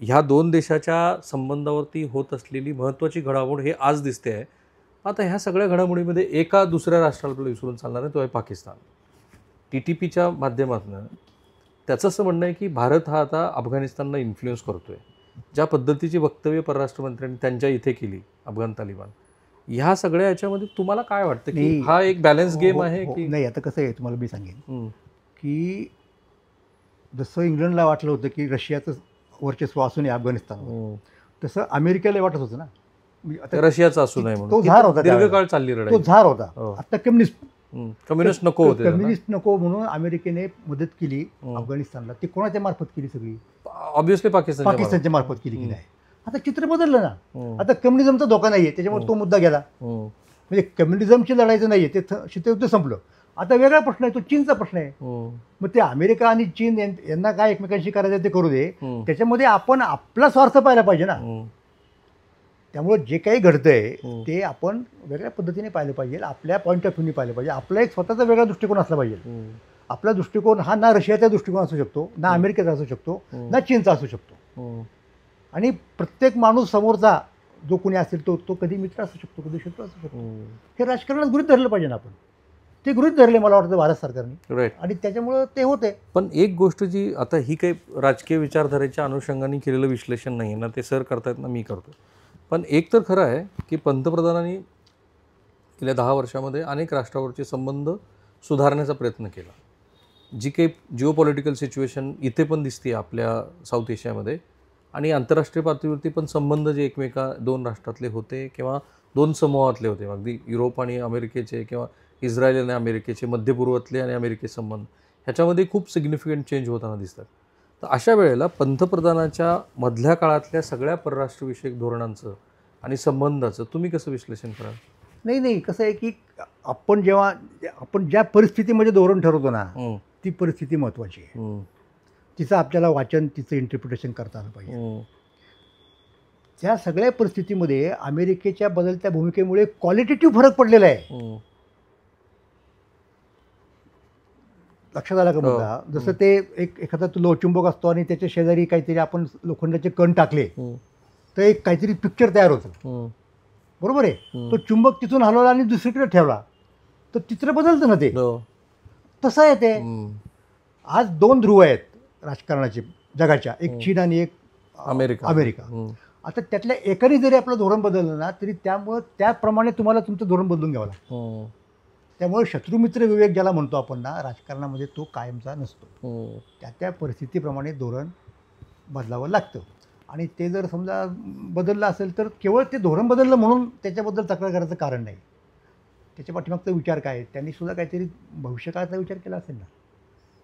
ह्या 2 देशाच्या संबंधावरती होत असलेली महत्त्वाची घडामोड हे आज दिसते आहे. आता ह्या सगळ्या घडामोडीमध्ये एका दुसऱ्या राष्ट्राला आपल्याला विसरून चालणार आहे, तो आहे पाकिस्तान. TTPच्या माध्यमातून त्याचं असं म्हणणं आहे की भारत हा आता अफगाणिस्तानला इन्फ्लुएन्स करतोय. ज्या पद्धतीची वक्तव्य परराष्ट्रमंत्र्यांनी त्यांच्या इथे केली अफगाण तालिबान, ह्या सगळ्या याच्यामध्ये तुम्हाला काय वाटतं की नाही, हा एक बॅलन्स गेम आहे हो, की? नाही, आता कसं आहे तुम्हाला मी सांगेन हम्म, की जसं इंग्लंडला वाटलं होतं की रशियाचं वर्चस्व असू नये अफगाणिस्तानवर, हम्म. तसं अमेरिकेला वाटत होतं ना. म्हणजे ते आता रशियाचा असू नये तो म्हणून झार होता त्यावेळेला. दीर्घकाळ चालली तो लढाई. झार होता. हो. आता कम्युनिस्ट कम्युनिस्ट नको होते त्यांना. कम्युनिस्ट नको म्हणून अमेरिकेने मदत केली हम्म. अफगाणिस्तानला. ती कोणाच्या मार्फत केली? सगळी ऑब्व्हियसली पाकिस्तानच्या मार्फत केली की नाही. आता चित्र बदललं ना. हम्म. आता कम्युनिझमचा धोका नाहीये, त्याच्यामुळे तो मुद्दा गेला. हम्म. म्हणजे कम्युनिझमची लढायचं नाहीये, ते शीतयुद्ध संपलं. आता वेगळा प्रश्न आहे, तो चीनचा प्रश्न आहे. हम्म. मग ते अमेरिका आणि चीन यांना काय एकमेकांशी करायचं ते करू दे. हम्म. त्याच्यामध्ये आपण आपला स्वार्थ पाहायला पाहिजे ना. हम्म. त्यामुळे जे काही घडतंय हम्म. ते आपण वेगळ्या पद्धतीने पाहिलं पाहिजे, आपल्या पॉईंट ऑफ व्ह्यूने पाहिलं पाहिजे. आपला एक स्वतःचा वेगळा दृष्टिकोन असला पाहिजे. हम्म. आपला दृष्टिकोन हा ना रशियाचा दृष्टिकोन असू शकतो, ना अमेरिकेचा असू शकतो, ना चीनचा असू शकतो. हम्म. आणि प्रत्येक माणूस समोरचा जो कोणी असेल तो कधी मित्र असू शकतो, कधी शत्रू असू शकतो. हम्म. हे राजकारणात गृहीत धरलं पाहिजे ना आपण. ते गृहीत धरले मला वाटतं भारत सरकारने, राईट. आणि त्याच्यामुळं ते होते. पण एक गोष्ट जी आता ही काही राजकीय विचारधारेच्या अनुषंगाने केलेलं विश्लेषण नाही ना, ते सर करतायत ना मी करतो. पण एक तर खरं आहे की पंतप्रधानांनी गेल्या 10 वर्षामध्ये अनेक राष्ट्रावरचे संबंध सुधारण्याचा प्रयत्न केला. जी काही जिओ पॉलिटिकल सिच्युएशन इथे पण दिसते आपल्या साऊथ एशियामध्ये, आणि आंतरराष्ट्रीय पातळीवरती पण संबंध जे दोन राष्ट्रातले होते किंवा दोन समूहातले होते, अगदी युरोप आणि अमेरिकेचे किंवा इस्रायल आणि अमेरिकेचे, मध्यपूर्वातले आणि अमेरिकेचे संबंध, ह्याच्यामध्ये खूप सिग्निफिकंट चेंज होताना दिसतात. तर अशा वेळेला पंतप्रधानाच्या मधल्या काळातल्या सगळ्या परराष्ट्रविषयक धोरणांचं आणि संबंधाचं तुम्ही कसं विश्लेषण कराल? नाही, कसं आहे की आपण ज्या परिस्थितीमध्ये धोरण ठरवतो ना, ती परिस्थिती महत्त्वाची आहे. तिचं आपल्याला वाचन, तिचं इंटरप्रिटेशन करता आलं पाहिजे. त्या सगळ्या परिस्थितीमध्ये अमेरिकेच्या बदलत्या भूमिकेमुळे क्वालिटेटिव्ह फरक पडलेला आहे. लक्षात आला का मुद्दा? जसं ते एखादा तो लोहचुंबक असतो आणि त्याच्या शेजारी काहीतरी आपण लोखंडाचे कण टाकले तर एक काहीतरी पिक्चर तयार होतं. बरोबर आहे. तो चुंबक तिथून हलवला आणि दुसरीकडे ठेवला तर चित्र बदलतं ना ते. तसं आहे ते. आज 2 ध्रुव आहेत राजकारणाचे जगाच्या, एक चीन आणि एक अमेरिका. आता त्यातल्या एकाने जरी आपलं धोरण बदललं ना तरी त्याप्रमाणे तुम्हाला तुमचं धोरण बदलून घ्यावं लागतं. त्यामुळे शत्रुमित्र विवेक ज्याला म्हणतो आपण ना राजकारणामध्ये, तो कायमचा नसतो. त्या परिस्थितीप्रमाणे धोरण बदलावं लागतं. आणि ते जर समजा बदललं असेल तर केवळ ते धोरण बदललं म्हणून त्याच्याबद्दल तक्रार करायचं कारण नाही. त्याच्या पाठीमागचा विचार काय आहे, त्यांनी सुद्धा काहीतरी भविष्यकाळाचा विचार केला असेल ना.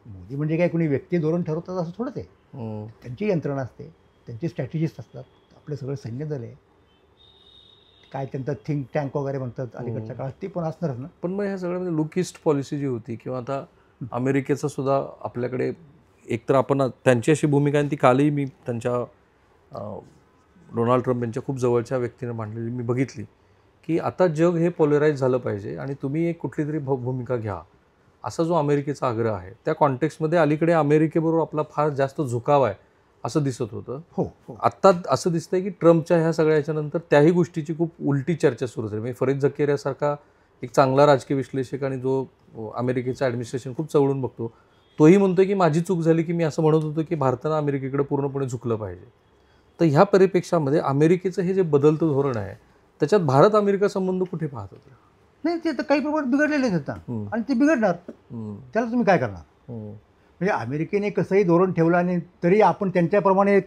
मोदी म्हणजे काय कोणी व्यक्ती धोरण ठरवतात असं थोडंच आहे. त्यांची यंत्रणा असते, त्यांचे स्ट्रॅटेजिस्ट असतात, आपलं सगळं सैन्य दल आहे, काय त्यांचं थिंक टँक वगैरे म्हणतात अलीकडच्या काळात, ते पण असणारच ना. पण मग ह्या सगळ्यामध्ये लुक ईस्ट पॉलिसी जी होती किंवा आता अमेरिकेचं सुद्धा आपल्याकडे एकतर आपण त्यांची अशी भूमिका आहे, ती कालही मी त्यांच्या डोनाल्ड ट्रम्प यांच्या खूप जवळच्या व्यक्तीने मांडलेली मी बघितली, की आता जग हे पोलराईज झालं पाहिजे आणि तुम्ही एक कुठली तरी भूमिका घ्या, असा जो अमेरिकेचा आग्रह आहे. त्या कॉन्टेक्स्टमध्ये अलीकडे अमेरिकेबरोबर आपला फार जास्त झुकाव आहे असं दिसत होतं. हो. आत्ता असं दिसतंय की ट्रम्पच्या ह्या सगळ्याच्या नंतर त्याही गोष्टीची खूप उलटी चर्चा सुरू झाली. म्हणजे फरीद झकेरियासारखा एक चांगला राजकीय विश्लेषक आणि जो अमेरिकेचं ॲडमिनिस्ट्रेशन खूप चवळून बघतो, तोही म्हणतोय की माझी चूक झाली की मी असं म्हणत होतो की भारतानं अमेरिकेकडे पूर्णपणे झुकलं पाहिजे. तर ह्या परिप्रेक्षामध्ये अमेरिकेचं हे जे बदलतं धोरण आहे त्याच्यात भारत अमेरिका संबंध कुठे पाहत होते? नाही, ते तर काही प्रमाणात बिघडलेले आहेत आता आणि ते बिघडणार. त्याला तुम्ही काय करणार? म्हणजे अमेरिकेने कसंही धोरण ठेवलं आणि तरी आपण त्यांच्याप्रमाणे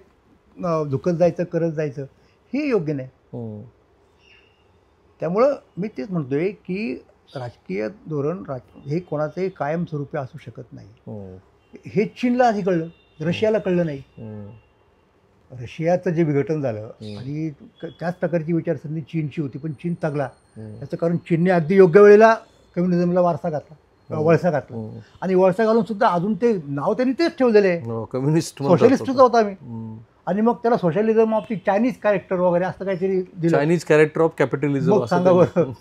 झुकत जायचं, करत जायचं, हे योग्य नाही. त्यामुळं मी तेच म्हणतोय की राजकीय धोरण हे कोणाचंही कायमस्वरूपी असू शकत नाही. हे चीनला आधी कळलं, रशियाला कळलं नाही. रशियाचं जे विघटन झालं आणि त्याच प्रकारची विचारसरणी चीनची होती, पण चीन तगला. याचं कारण चीनने अगदी योग्य वेळेला कम्युनिझमला वळसा घातला आणि वळसा घालून सुद्धा अजून ते नाव त्यांनी तेच ठेवलेलं आहे, कम्युनिस्ट, सोशलिस्टच होता आम्ही. आणि मग त्याला socialism of the Chinese character वगैरे असं काहीतरी दिलं, चायनीज कॅरेक्टर ऑफ कॅपिटलिझम सांगा बरं.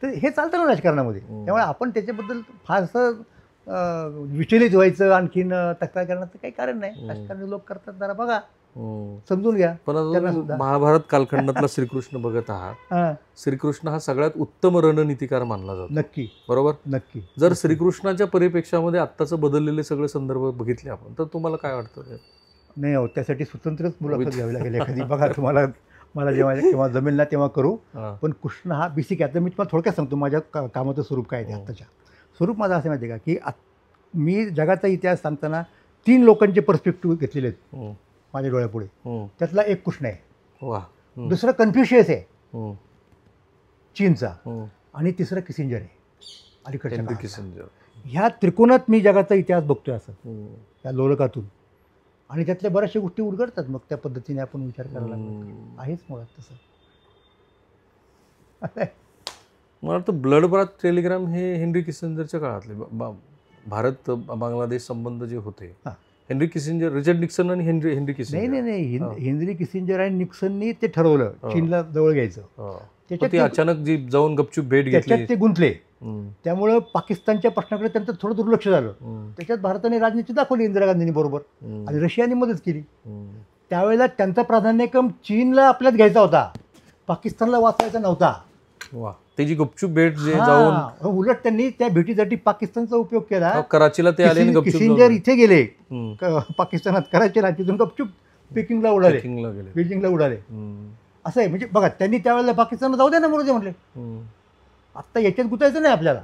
तर हे चालतं ना राजकारणामध्ये. त्यामुळे आपण त्याच्याबद्दल फारसं विचलित व्हायचं, आणखीन तक्रार करण्याचं काही कारण नाही. राजकारणी लोक करतात, जरा बघा. समजून घ्या पण त्यांना अजून सुद्धा. महाभारत कालखंडातला श्रीकृष्ण बघत आहात. हां, श्रीकृष्ण हा सगळ्यात उत्तम रणनीतिकार मानला जातो, नक्की बरोबर. नक्की. जर श्रीकृष्णाच्या परिप्रेक्षामध्ये आत्ताचं बदललेले सगळे संदर्भ बघितले आपण, तर तुम्हाला काय वाटतं ते? नाही हो, त्यासाठी स्वतंत्रच मुलाखत घ्यावी लागेल एखादी. बघा तुम्हाला, मला जेव्हा जमेल ना तेव्हा करू. हां. पण कृष्ण हा बेसिक आहे. आता मी तुम्हाला थोडक्यात सांगतो माझ्या कामाचं स्वरूप काय आहे ते आत्ताच्या. स्वरूप माझं असं माहिती आहे का, की मी जगाचा इतिहास सांगताना 3 लोकांचे पर्स्पेक्टिव्ह घेतलेले आहेत माझ्या डोळ्यापुढे. त्यातला एक कृष्ण आहे, वा. दुसरा कन्फ्युशियस आहे चीनचा, आणि तिसरा किसिंजर आहे अलीकडच्या हेनरी काळातला. किसिंजर. ह्या त्रिकोणात मी जगाचा इतिहास बघतोय असं त्या लोलकातून, आणि त्यातल्या बऱ्याचशा गोष्टी उलगडतात. मग त्या पद्धतीने आपण विचार करायला लागलो. आहेच मुळात तसं. मला वाटतं ब्लड बाथ टेलिग्राम हे हेनरी किसिंजरच्या काळातले भारत बांगलादेश संबंध जे होते. हां. हेनरी किसिंजर, रिचर्ड निक्सन आणि हेनरी नाही किसिंजर. नाही नाही, हेनरी किसिंजर आणि निक्सननी ते ठरवलं चीनला जवळ घ्यायचं. ती अचानक जी जाऊन गपचूप भेट घेतली, त्याच्यात ते गुंतले. त्यामुळं पाकिस्तानच्या प्रश्नाकडे त्यांचं थोडं दुर्लक्ष झालं. त्याच्यात भारताने राजनीती दाखवली इंदिरा गांधींनी बरोबर, आणि रशियाने मदत केली. त्यावेळेला त्यांचा प्राधान्यक्रम चीनला आपल्यात घ्यायचा होता, पाकिस्तानला वाचवायचा नव्हता. वा. त्याची गुपचूप भेट जे जाऊन, उलट त्यांनी त्या भेटीसाठी पाकिस्तानचा उपयोग केला. कराचीला ते आले आणि गपचूप किसिंजर इथे गेले पाकिस्तानात, कराचीला, तिथून गपचूप पेकिंगला उडाले, पेकिंगला गेले. बीजिंगला उडाले. असं आहे. म्हणजे बघा, त्यांनी त्यावेळेला पाकिस्तानला जाऊ द्या ना मोरजे म्हटले, आत्ता याच्यात गुतायचं नाही आपल्याला.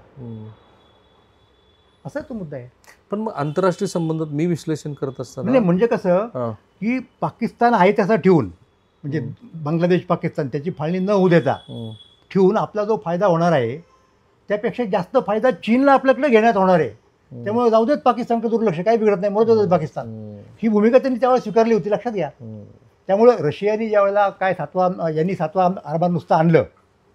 असा तो मुद्दा आहे. पण मग आंतरराष्ट्रीय संबंधात मी विश्लेषण करत असताना म्हणजे कसं की पाकिस्तान आहे तसा ठेवून, म्हणजे बांगलादेश पाकिस्तान त्याची फाळणी न होऊ देता ठेवून आपला जो फायदा होणार आहे त्यापेक्षा जास्त फायदा चीनला आपल्याकडे घेण्यात होणार आहे. त्यामुळे जाऊ देत पाकिस्तानकडे दुर्लक्ष, काही बिघडत नाही, मरत होतं पाकिस्तान. ही भूमिका त्यांनी त्यावेळेला स्वीकारली होती, लक्षात घ्या. त्यामुळं रशियाने ज्यावेळेला यांनी 7वा आरमार नुसतं आणलं,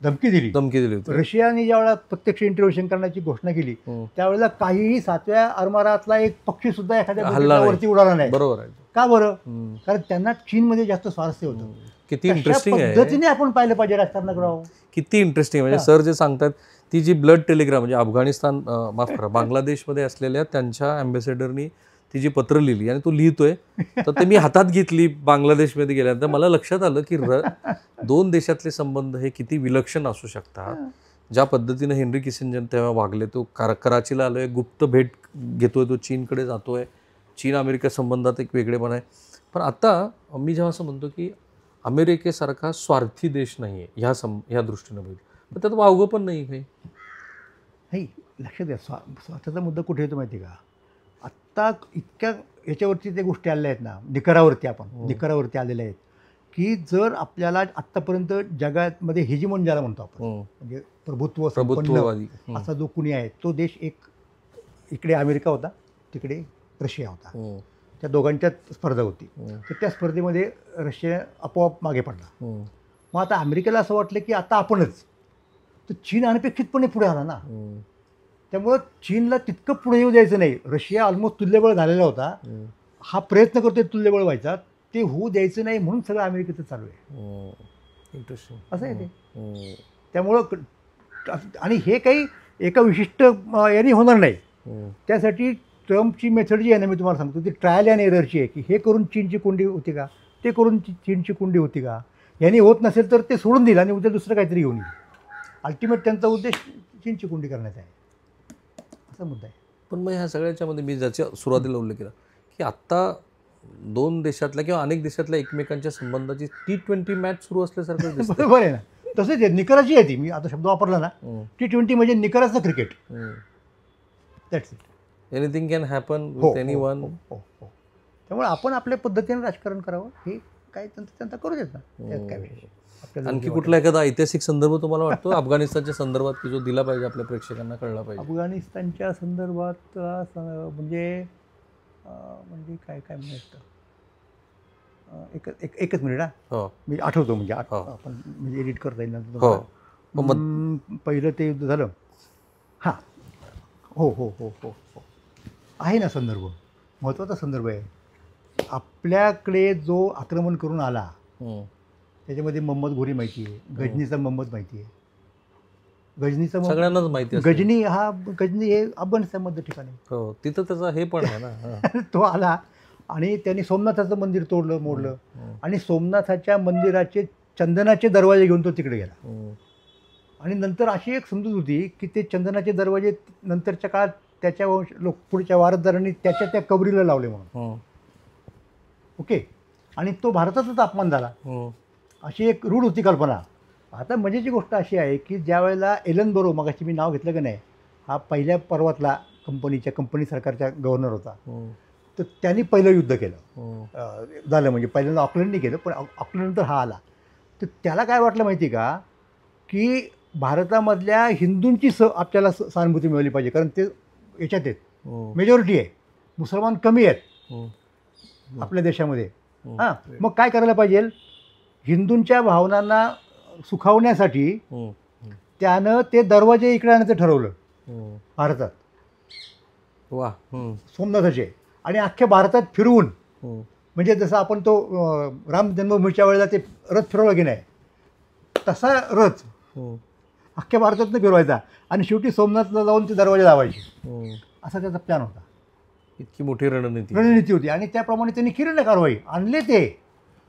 धमकी दिली होती. रशियाने ज्यावेळेला प्रत्यक्ष इंटरव्हेन्शन करण्याची घोषणा केली, त्यावेळेला काहीही 7व्या आरमारातला एक पक्षी सुद्धा एखाद्या वरती उडाला नाही. बरोबर आहे. का बरं? कारण त्यांना चीनमध्ये जास्त स्वारस्य होतं. किती इंटरेस्टिंग आहे, पद्धतीने आपण पाहिलं पाहिजे राजकारणाकडे. किती इंटरेस्टिंग. म्हणजे सर जे सांगतात, ती जी ब्लड टेलिग्राम म्हणजे अफगाणिस्तान, माफ करा, बांगलादेशमध्ये असलेल्या त्यांच्या अँबॅसेडरनी ती जी पत्र लिहिली आणि तो लिहितोय, तर ते मी हातात घेतली बांगलादेशमध्ये गेल्यानंतर मला लक्षात आलं की 2 देशातले संबंध हे किती विलक्षण असू शकतात. ज्या पद्धतीनं हेनरी किसिंजर तेव्हा वागले, तो कराचीला आलोय, गुप्त भेट घेतोय, तो चीनकडे जातोय, चीन अमेरिका संबंधात एक वेगळेपण आहे. पण आता मी जेव्हा असं म्हणतो की अमेरिकेसारखा स्वार्थी देश नाही आहे ह्या दृष्टीनं बघितलं, पण त्यात वावगं पण नाही काही. नाही, लक्षात द्या, स्वार्थाचा मुद्दा कुठे येतो माहिती आहे का? आत्ता इतक्या याच्यावरती त्या गोष्टी आलेल्या आहेत ना, निकरावरती आलेल्या आहेत की जर आपल्याला आत्तापर्यंत जगामध्ये हेजिमोन ज्याला म्हणतो आपण, म्हणजे प्रभुत्ववादी असा जो कुणी आहे, तो देश एक इकडे अमेरिका होता, तिकडे रशिया होता. त्या दोघांच्यात स्पर्धा होती. तर त्या स्पर्धेमध्ये रशिया आपोआप मागे पडला. मग आता अमेरिकेला असं वाटलं की आता आपणच, तर चीन अनपेक्षितपणे पुढे आला ना. त्यामुळं चीनला तितकं पुढे येऊ द्यायचं नाही. रशिया ऑलमोस्ट तुल्यबळ झालेला होता, हा प्रयत्न करतोय तुल्यबळ व्हायचा, ते होऊ द्यायचं नाही म्हणून सगळं अमेरिकेचं चालू आहे. इंटरेस्टिंग असं आहे ते. त्यामुळं आणि हे काही एका विशिष्ट याने होणार नाही. त्यासाठी ट्रम्पची मेथड जी आहे ना, मी तुम्हाला सांगतो, ती ट्रायल अँड एररची आहे की हे करून चीनची कोंडी होती का, ते करून चीनची कोंडी होती का, यांनी होत नसेल तर ते सोडून दिलं आणि उद्या दुसरं काहीतरी घेऊन येईल. अल्टिमेट त्यांचा उद्देश चीनची कोंडी करण्याचा आहे, असा मुद्दा आहे. पण मग ह्या सगळ्याच्यामध्ये मी ज्याच्या सुरुवातीला उल्लेख केला की आत्ता 2 देशातल्या किंवा अनेक देशातल्या एकमेकांच्या संबंधाची T20 मॅच सुरू असल्यासारखं दिसतं. बरोबर आहे ना. तसंच आहे, निकराची आहे ती. मी आता शब्द वापरला ना, T20 म्हणजे निकराचं क्रिकेट. That's it. Anything can happen with anyone. त्यामुळे आपण आपल्या पद्धतीने राजकारण करावं, हे काय त्यांचा करू देत ना, त्यात काय विषय. आणखी कुठला एखादा ऐतिहासिक संदर्भ तुम्हाला वाटतो अफगाणिस्तानच्या संदर्भात की जो दिला पाहिजे, आपल्या प्रेक्षकांना कळला पाहिजे? अफगाणिस्तानच्या संदर्भात म्हणजे काय म्हणायचं, एकच मिनिट. मी आठवतो, म्हणजे आपण म्हणजे एडिट करता येईल ना. पहिलं ते युद्ध झालं. हां, हो, आहे ना संदर्भ, महत्त्वाचा संदर्भ आहे. आपल्याकडे जो आक्रमण करून आला त्याच्यामध्ये मोहम्मद घोरी माहिती आहे, गजनीचा मोहम्मद माहिती आहे. गजनीचा सगळ्यांनाच माहिती आहे. गजनी हे अफगाणिस्तानमध्ये ठिकाणी, तिथं त्याचा हे पण आहे ना. तो आला आणि त्यांनी सोमनाथाचं मंदिर तोडलं मोडलं आणि सोमनाथाच्या मंदिराचे चंदनाचे दरवाजे घेऊन तो तिकडे गेला. आणि नंतर अशी एक समजूत होती की ते चंदनाचे दरवाजे नंतरच्या काळात त्याच्या लोक पुढच्या वारसदारांनी त्याच्या त्या कबरीला लावले म्हणून. ओके. आणि तो भारताचाच अपमान झाला, अशी एक रूढ होती कल्पना. आता मजेची गोष्ट अशी आहे की ज्या वेळेला एलन बरो, मगाशी मी नाव घेतलं की नाही, हा पहिल्या पर्वातला कंपनी सरकारचा गव्हर्नर होता, तर त्यांनी पहिलं युद्ध केलं. झालं म्हणजे पहिल्यांदा ऑकलंडनी केलं, पण ऑकलंडनंतर हा आला. तर त्याला काय वाटलं माहिती का, की भारतामधल्या हिंदूंची आपल्याला सहानुभूती मिळाली पाहिजे, कारण ते याच्यात आहेत, मेजॉरिटी आहे, मुसलमान कमी आहेत आपल्या देशामध्ये. हां, मग काय करायला पाहिजे, हिंदूंच्या भावनांना सुखावण्यासाठी त्यानं ते दरवाजे इकडे आणायचं ठरवलं भारतात, वा, सोमनाथाचे. आणि अख्ख्या भारतात फिरवून, म्हणजे जसं आपण तो राम जन्मभूमीच्या वेळेला ते रथ फिरवला की नाही, तसा रथ अख्ख्या भारतातनं फिरवायचा आणि शेवटी सोमनाथला जाऊन ते दरवाजे लावायचे, असा त्याचा प्लॅन होता. इतकी मोठी रणनीती होती. आणि त्याप्रमाणे त्यांनी केली ना कारवाई, आणले ते.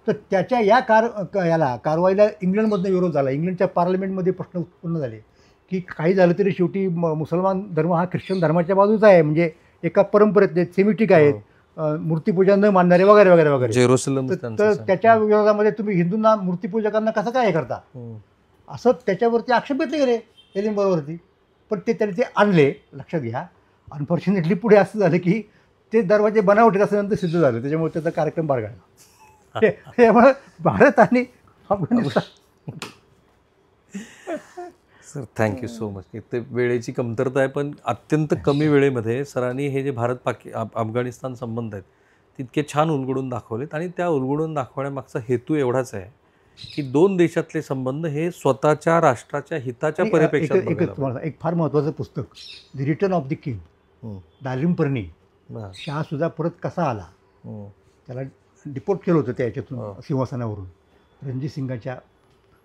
तर त्याच्या या कारवाईला इंग्लंडमधनं विरोध झाला. इंग्लंडच्या पार्लमेंटमध्ये प्रश्न उत्पन्न झाले की काही झालं तरी शेवटी मुसलमान धर्म हा ख्रिश्चन धर्माच्या बाजूचा आहे, म्हणजे एका परंपरेत सेमिटिक आहेत, मूर्तीपूजा न मानणारे वगैरे वगैरे वगैरे. जेरुसलम. तर त्याच्या विरोधामध्ये तुम्ही हिंदूंना मूर्तीपूजकांना कसं काय हे करता, असं त्याच्यावरती आक्षेप घेतले गेले एलिन बरोवरती. पण त्यांनी ते आणले. लक्षात घ्या, अनफॉर्च्युनेटली पुढे असं झालं की ते दरवाजे बनावट आहेत असं नंतर सिद्ध झालं, त्याच्यामुळे त्याचा कार्यक्रम बारगळला. त्यामुळे भारत आणि Afghanistan. Sir, thank you so much. ते वेळेची कमतरता आहे, पण अत्यंत कमी वेळेमध्ये सरांनी हे जे अफगाणिस्तान संबंध आहेत तितके छान उलगडून दाखवलेत. आणि त्या उलगडून दाखवण्यामागचा हेतू एवढाच आहे की दोन देशातले संबंध हे स्वतःच्या राष्ट्राच्या हिताच्या परिप्रेक्षात. एक फार महत्त्वाचं पुस्तक, the return of the king, दारिम पर्णी. शहासुद्धा परत कसा आला, त्याला डिपोर्ट केलं होतं त्या याच्यातून, सिंहासनावरून, रणजित सिंगाच्या.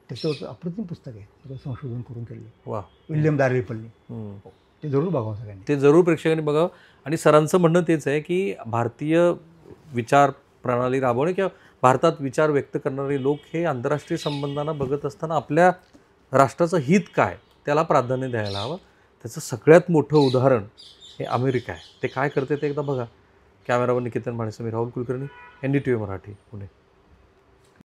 त्याच्यावर अप्रतिम पुस्तक आहे, सगळं संशोधन करून केलेलं. वा. विल्यम दारिपल्ली. ते जरूर बघावं सगळ्यांनी, ते जरूर प्रेक्षकांनी बघावं. आणि सरांचं म्हणणं तेच आहे की भारतीय विचार प्रणाली राबवणे किंवा भारतात विचार व्यक्त करणारे लोक हे आंतरराष्ट्रीय संबंधांना बघत असताना आपल्या राष्ट्राचं हित काय त्याला प्राधान्य द्यायला हवं. त्याचं सगळ्यात मोठं उदाहरण हे अमेरिका आहे. ते काय करते ते एकदा बघा. कॅमेरावर निकेतन भाणे, मी राहुल कुलकर्णी, NDTV मराठी, पुणे.